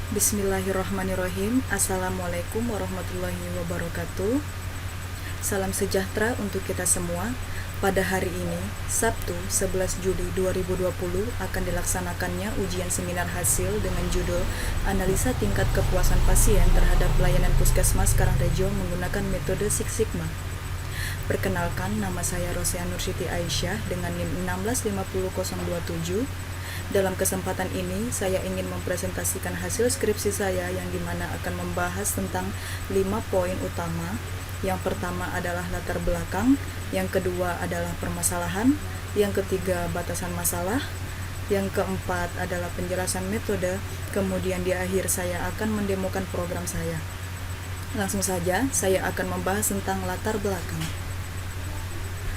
Bismillahirrahmanirrahim. Assalamualaikum warahmatullahi wabarakatuh. Salam sejahtera untuk kita semua. Pada hari ini, Sabtu 11 Juli 2020, akan dilaksanakannya ujian seminar hasil dengan judul Analisa Tingkat Kepuasan Pasien Terhadap Pelayanan Puskesmas Karangrejo menggunakan metode Six Sigma. Perkenalkan, nama saya Rosia Nursiti Aisyah dengan NIM 1650027. Dalam kesempatan ini, saya ingin mempresentasikan hasil skripsi saya yang dimana akan membahas tentang 5 poin utama. Yang pertama adalah latar belakang, yang kedua adalah permasalahan, yang ketiga batasan masalah, yang keempat adalah penjelasan metode, kemudian di akhir saya akan mendemokan program saya. Langsung saja, saya akan membahas tentang latar belakang.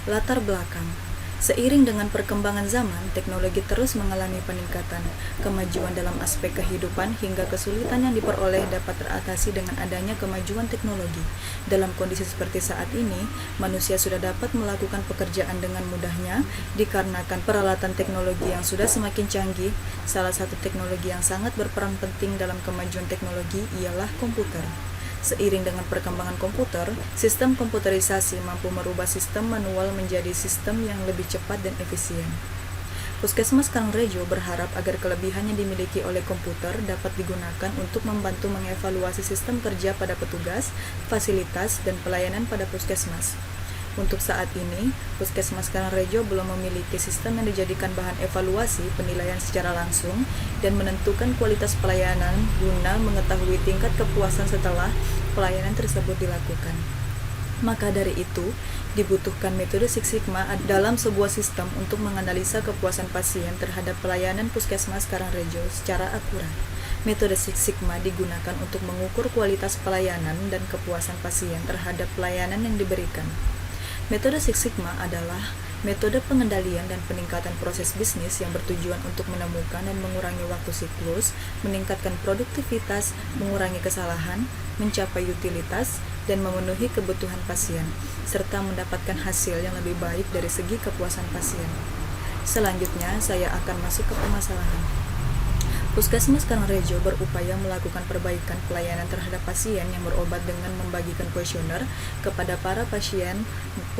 Latar belakang. Seiring dengan perkembangan zaman, teknologi terus mengalami peningkatan. Kemajuan dalam aspek kehidupan hingga kesulitan yang diperoleh dapat teratasi dengan adanya kemajuan teknologi. Dalam kondisi seperti saat ini, manusia sudah dapat melakukan pekerjaan dengan mudahnya dikarenakan peralatan teknologi yang sudah semakin canggih. Salah satu teknologi yang sangat berperan penting dalam kemajuan teknologi ialah komputer. Seiring dengan perkembangan komputer, sistem komputerisasi mampu merubah sistem manual menjadi sistem yang lebih cepat dan efisien. Puskesmas Karangrejo berharap agar kelebihan yang dimiliki oleh komputer dapat digunakan untuk membantu mengevaluasi sistem kerja pada petugas, fasilitas, dan pelayanan pada puskesmas. Untuk saat ini, Puskesmas Karangrejo belum memiliki sistem yang dijadikan bahan evaluasi penilaian secara langsung dan menentukan kualitas pelayanan guna mengetahui tingkat kepuasan setelah pelayanan tersebut dilakukan. Maka dari itu, dibutuhkan metode Six Sigma dalam sebuah sistem untuk menganalisa kepuasan pasien terhadap pelayanan Puskesmas Karangrejo secara akurat. Metode Six Sigma digunakan untuk mengukur kualitas pelayanan dan kepuasan pasien terhadap pelayanan yang diberikan. Metode Six Sigma adalah metode pengendalian dan peningkatan proses bisnis yang bertujuan untuk menemukan dan mengurangi waktu siklus, meningkatkan produktivitas, mengurangi kesalahan, mencapai utilitas, dan memenuhi kebutuhan pasien, serta mendapatkan hasil yang lebih baik dari segi kepuasan pasien. Selanjutnya, saya akan masuk ke permasalahan. Puskesmas Karangrejo berupaya melakukan perbaikan pelayanan terhadap pasien yang berobat dengan membagikan kuesioner kepada para pasien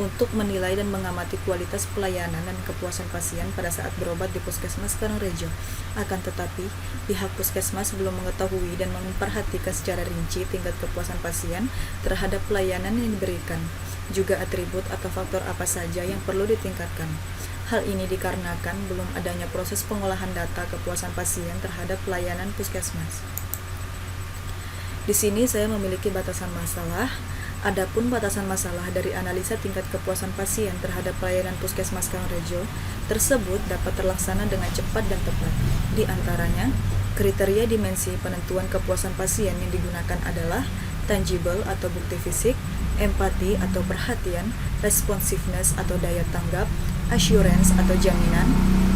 untuk menilai dan mengamati kualitas pelayanan dan kepuasan pasien pada saat berobat di Puskesmas Karangrejo. Akan tetapi, pihak Puskesmas belum mengetahui dan memperhatikan secara rinci tingkat kepuasan pasien terhadap pelayanan yang diberikan, juga atribut atau faktor apa saja yang perlu ditingkatkan. Hal ini dikarenakan belum adanya proses pengolahan data kepuasan pasien terhadap pelayanan puskesmas. Di sini saya memiliki batasan masalah. Adapun batasan masalah dari analisa tingkat kepuasan pasien terhadap pelayanan Puskesmas Karangrejo tersebut dapat terlaksana dengan cepat dan tepat. Di antaranya, kriteria dimensi penentuan kepuasan pasien yang digunakan adalah tangible atau bukti fisik, empati atau perhatian, responsiveness atau daya tanggap, assurance atau jaminan.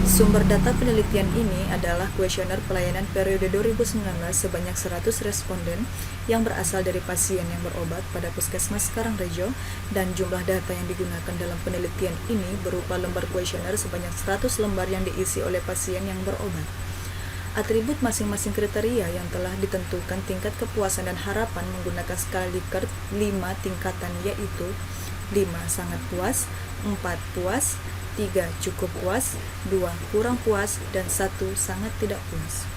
Sumber data penelitian ini adalah kuesioner pelayanan periode 2019 sebanyak 100 responden yang berasal dari pasien yang berobat pada Puskesmas Karangrejo, dan jumlah data yang digunakan dalam penelitian ini berupa lembar kuesioner sebanyak 100 lembar yang diisi oleh pasien yang berobat. Atribut masing-masing kriteria yang telah ditentukan tingkat kepuasan dan harapan menggunakan skala Likert 5 tingkatan, yaitu 5 sangat puas, 4 puas, 3 cukup puas, 2 kurang puas, dan 1 sangat tidak puas.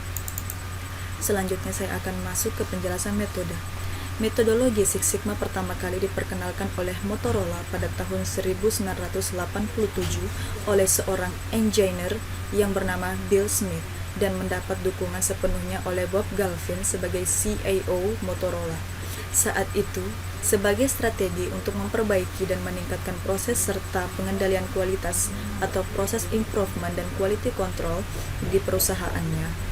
Selanjutnya saya akan masuk ke penjelasan metode. Metodologi Six Sigma pertama kali diperkenalkan oleh Motorola pada tahun 1987 oleh seorang engineer yang bernama Bill Smith dan mendapat dukungan sepenuhnya oleh Bob Galvin sebagai CIO Motorola. Saat itu, sebagai strategi untuk memperbaiki dan meningkatkan proses serta pengendalian kualitas atau proses improvement dan quality control di perusahaannya,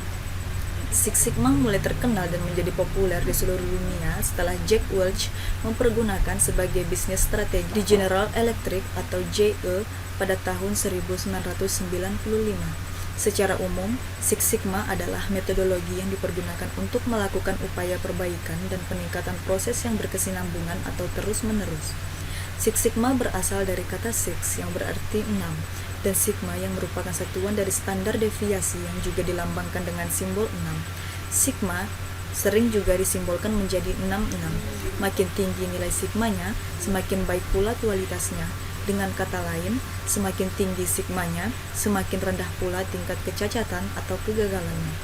Six Sigma mulai terkenal dan menjadi populer di seluruh dunia setelah Jack Welch mempergunakan sebagai bisnis strategi di General Electric atau GE pada tahun 1995. Secara umum, Six Sigma adalah metodologi yang dipergunakan untuk melakukan upaya perbaikan dan peningkatan proses yang berkesinambungan atau terus-menerus. Six Sigma berasal dari kata six yang berarti 6 dan sigma yang merupakan satuan dari standar deviasi yang juga dilambangkan dengan simbol 6. Sigma sering juga disimbolkan menjadi 66. Makin tinggi nilai sigmanya, semakin baik pula kualitasnya. Dengan kata lain, semakin tinggi sigmanya, semakin rendah pula tingkat kecacatan atau kegagalannya.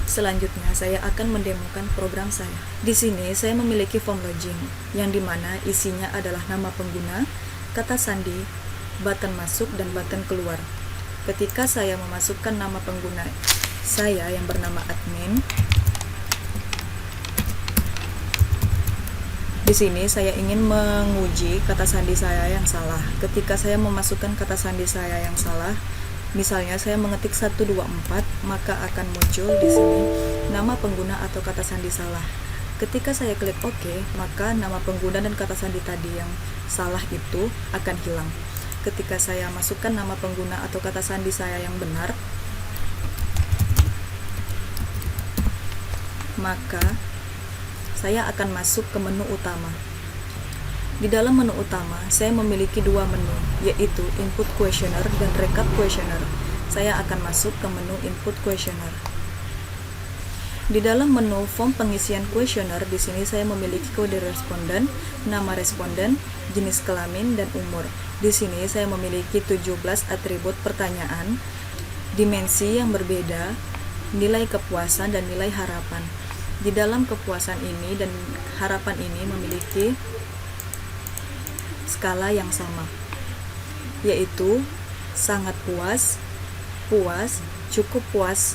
Selanjutnya, saya akan mendemokan program saya. Di sini, saya memiliki form login, yang dimana isinya adalah nama pengguna, kata sandi, button masuk, dan button keluar. Ketika saya memasukkan nama pengguna saya yang bernama admin, di sini saya ingin menguji kata sandi saya yang salah. Ketika saya memasukkan kata sandi saya yang salah, misalnya saya mengetik 124, maka akan muncul di sini nama pengguna atau kata sandi salah. Ketika saya klik OK, maka nama pengguna dan kata sandi tadi yang salah itu akan hilang. Ketika saya masukkan nama pengguna atau kata sandi saya yang benar, maka saya akan masuk ke menu utama. Di dalam menu utama, saya memiliki dua menu, yaitu Input Questionnaire dan Recap Questionnaire. Saya akan masuk ke menu Input Questionnaire. Di dalam menu form pengisian kuesioner, di sini saya memiliki kode responden, nama responden, jenis kelamin, dan umur. Di sini saya memiliki 17 atribut pertanyaan, dimensi yang berbeda, nilai kepuasan, dan nilai harapan. Di dalam kepuasan ini dan harapan ini memiliki skala yang sama, yaitu sangat puas, puas, cukup puas,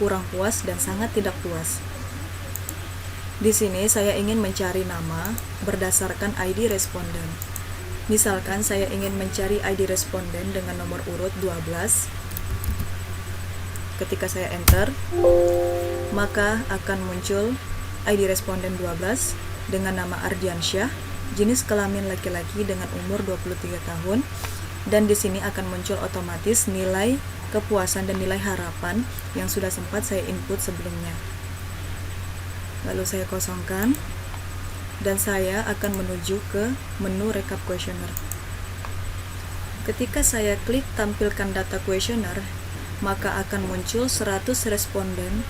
kurang puas, dan sangat tidak puas. Di sini saya ingin mencari nama berdasarkan ID responden. Misalkan saya ingin mencari ID responden dengan nomor urut 12. Ketika saya enter, maka akan muncul ID responden 12 dengan nama Ardiansyah, jenis kelamin laki-laki dengan umur 23 tahun, dan di sini akan muncul otomatis nilai kepuasan dan nilai harapan yang sudah sempat saya input sebelumnya. Lalu saya kosongkan dan saya akan menuju ke menu Recap Questionnaire. Ketika saya klik tampilkan data questionnaire, maka akan muncul 100 responden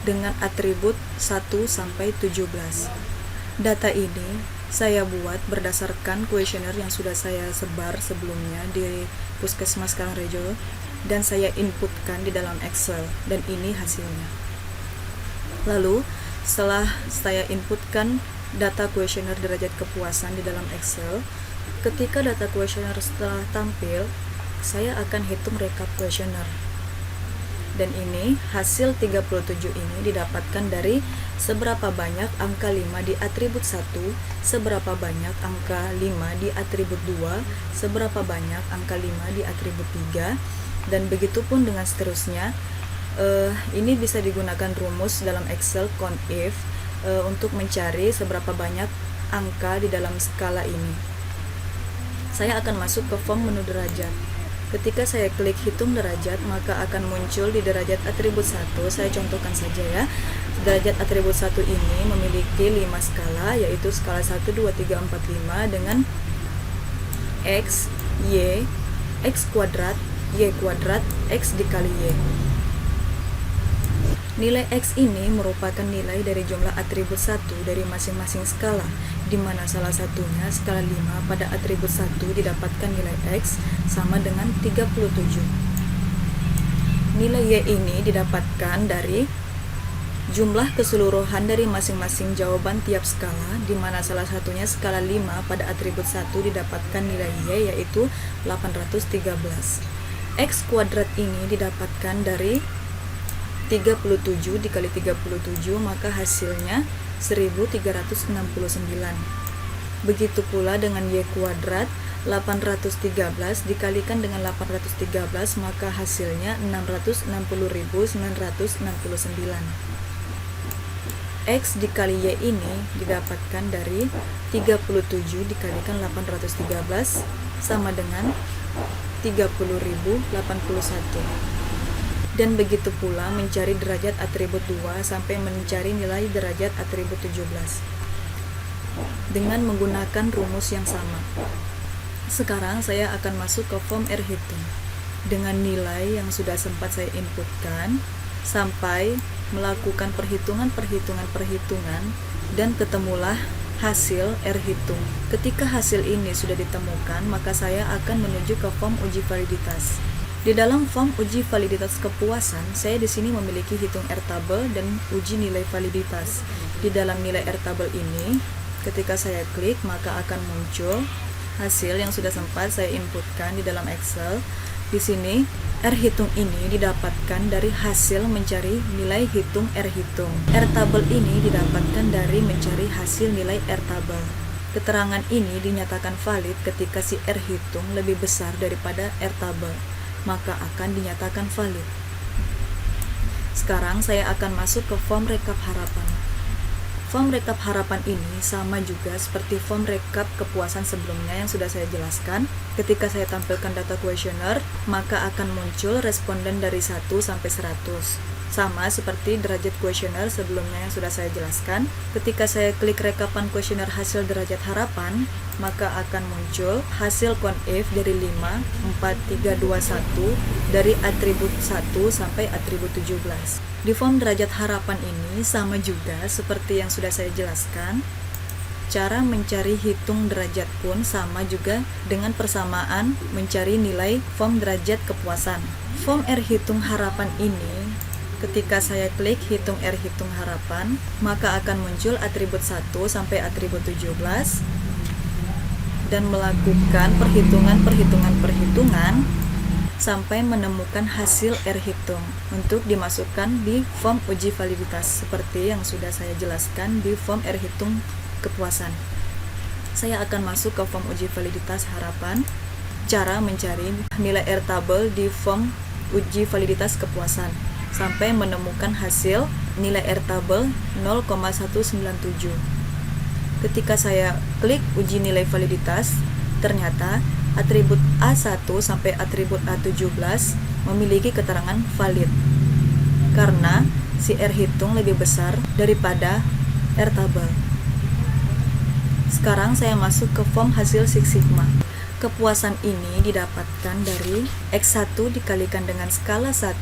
dengan atribut 1 sampai 17. Data ini saya buat berdasarkan kuesioner yang sudah saya sebar sebelumnya di Puskesmas Karangrejo dan saya inputkan di dalam Excel, dan ini hasilnya. Lalu setelah saya inputkan data kuesioner derajat kepuasan di dalam Excel, ketika data kuesioner setelah tampil, saya akan hitung rekap kuesioner. Dan ini hasil 37 ini didapatkan dari seberapa banyak angka 5 di atribut 1, seberapa banyak angka 5 di atribut 2, seberapa banyak angka 5 di atribut 3, dan begitu pun dengan seterusnya. Ini bisa digunakan rumus dalam Excel CONIF untuk mencari seberapa banyak angka di dalam skala ini. Saya akan masuk ke form menu derajat. Ketika saya klik hitung derajat, maka akan muncul di derajat atribut 1. Saya contohkan saja ya. Derajat atribut 1 ini memiliki 5 skala, yaitu skala 1, 2, 3, 4, 5 dengan X, Y, X kuadrat, Y kuadrat, X dikali Y. Nilai X ini merupakan nilai dari jumlah atribut 1 dari masing-masing skala, di mana salah satunya skala 5 pada atribut 1 didapatkan nilai X sama dengan 37. Nilai Y ini didapatkan dari jumlah keseluruhan dari masing-masing jawaban tiap skala, di mana salah satunya skala 5 pada atribut 1 didapatkan nilai Y yaitu 813. X kuadrat ini didapatkan dari 37 dikali 37, maka hasilnya 1369. Begitu pula dengan Y kuadrat, 813 dikalikan dengan 813, maka hasilnya 660.969. X dikali Y ini didapatkan dari 37 dikalikan 813 sama dengan 30.081. Dan begitu pula mencari derajat atribut 2 sampai mencari nilai derajat atribut 17 dengan menggunakan rumus yang sama. Sekarang saya akan masuk ke form R hitung dengan nilai yang sudah sempat saya inputkan sampai melakukan perhitungan dan ketemulah hasil R hitung. Ketika hasil ini sudah ditemukan, maka saya akan menuju ke form uji validitas. Di dalam form uji validitas kepuasan, saya di sini memiliki hitung R tabel dan uji nilai validitas. Di dalam nilai R tabel ini, ketika saya klik, maka akan muncul hasil yang sudah sempat saya inputkan di dalam Excel. Di sini R hitung ini didapatkan dari hasil mencari nilai hitung R hitung. R tabel ini didapatkan dari mencari hasil nilai R tabel. Keterangan ini dinyatakan valid ketika si R hitung lebih besar daripada R tabel, maka akan dinyatakan valid. Sekarang saya akan masuk ke form rekap harapan. Form rekap harapan ini sama juga seperti form rekap kepuasan sebelumnya yang sudah saya jelaskan. Ketika saya tampilkan data kuesioner, maka akan muncul responden dari 1 sampai 100. Sama seperti derajat kuesioner sebelumnya yang sudah saya jelaskan. Ketika saya klik rekapan kuesioner hasil derajat harapan, maka akan muncul hasil CONIF dari 5, 4, 3, 2, 1 dari atribut 1 sampai atribut 17. Di form derajat harapan ini sama juga seperti yang sudah saya jelaskan. Cara mencari hitung derajat pun sama juga dengan persamaan mencari nilai form derajat kepuasan. Form R hitung harapan ini, ketika saya klik hitung R hitung harapan, maka akan muncul atribut 1 sampai atribut 17 dan melakukan perhitungan sampai menemukan hasil R hitung untuk dimasukkan di form uji validitas seperti yang sudah saya jelaskan di form R hitung kepuasan. Saya akan masuk ke form uji validitas harapan. Cara mencari nilai R tabel di form uji validitas kepuasan sampai menemukan hasil nilai R tabel 0,197. Ketika saya klik uji nilai validitas, ternyata atribut A1 sampai atribut A17 memiliki keterangan valid karena si R hitung lebih besar daripada R tabel. Sekarang saya masuk ke form hasil Six Sigma. Kepuasan ini didapatkan dari X1 dikalikan dengan skala 1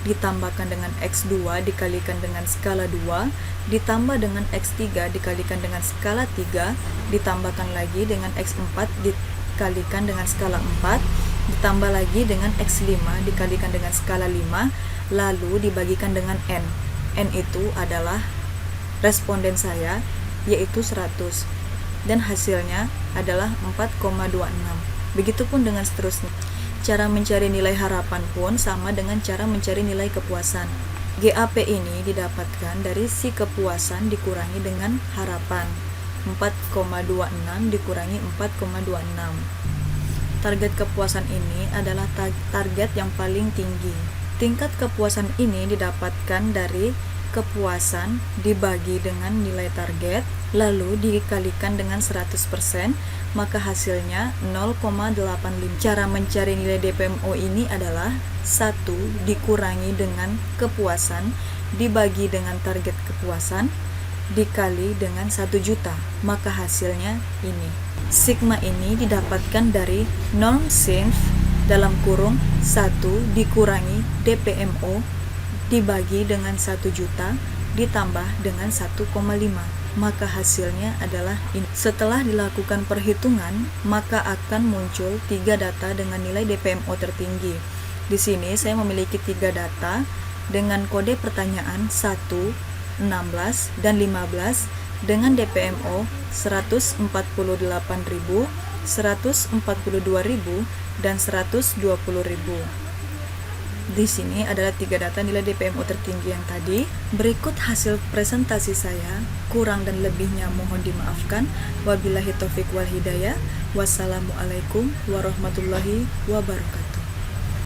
ditambahkan dengan X2 dikalikan dengan skala 2 ditambah dengan X3 dikalikan dengan skala 3 ditambahkan lagi dengan X4 dikalikan dengan skala 4 ditambah lagi dengan X5 dikalikan dengan skala 5 lalu dibagikan dengan N. N itu adalah responden saya, yaitu 100, dan hasilnya adalah 4,26. Begitupun dengan seterusnya. Cara mencari nilai harapan pun sama dengan cara mencari nilai kepuasan. GAP ini didapatkan dari si kepuasan dikurangi dengan harapan. 4,26 dikurangi 4,26. Target kepuasan ini adalah target yang paling tinggi. Tingkat kepuasan ini didapatkan dari kepuasan dibagi dengan nilai target, lalu dikalikan dengan 100%, maka hasilnya 0,85. Cara mencari nilai DPMO ini adalah 1 dikurangi dengan kepuasan dibagi dengan target kepuasan dikali dengan 1 juta, maka hasilnya ini. Sigma ini didapatkan dari norm sinf dalam kurung 1 dikurangi DPMO dibagi dengan 1 juta ditambah dengan 1,5, maka hasilnya adalah ini. Setelah dilakukan perhitungan, maka akan muncul 3 data dengan nilai DPMO tertinggi. Di sini saya memiliki 3 data dengan kode pertanyaan 1, 16, dan 15 dengan DPMO 148.000, 142.000, dan 120.000. Di sini adalah 3 data nilai DPMO tertinggi yang tadi. Berikut hasil presentasi saya. Kurang dan lebihnya mohon dimaafkan. Wabillahi taufiq wal hidayah. Wassalamualaikum warahmatullahi wabarakatuh.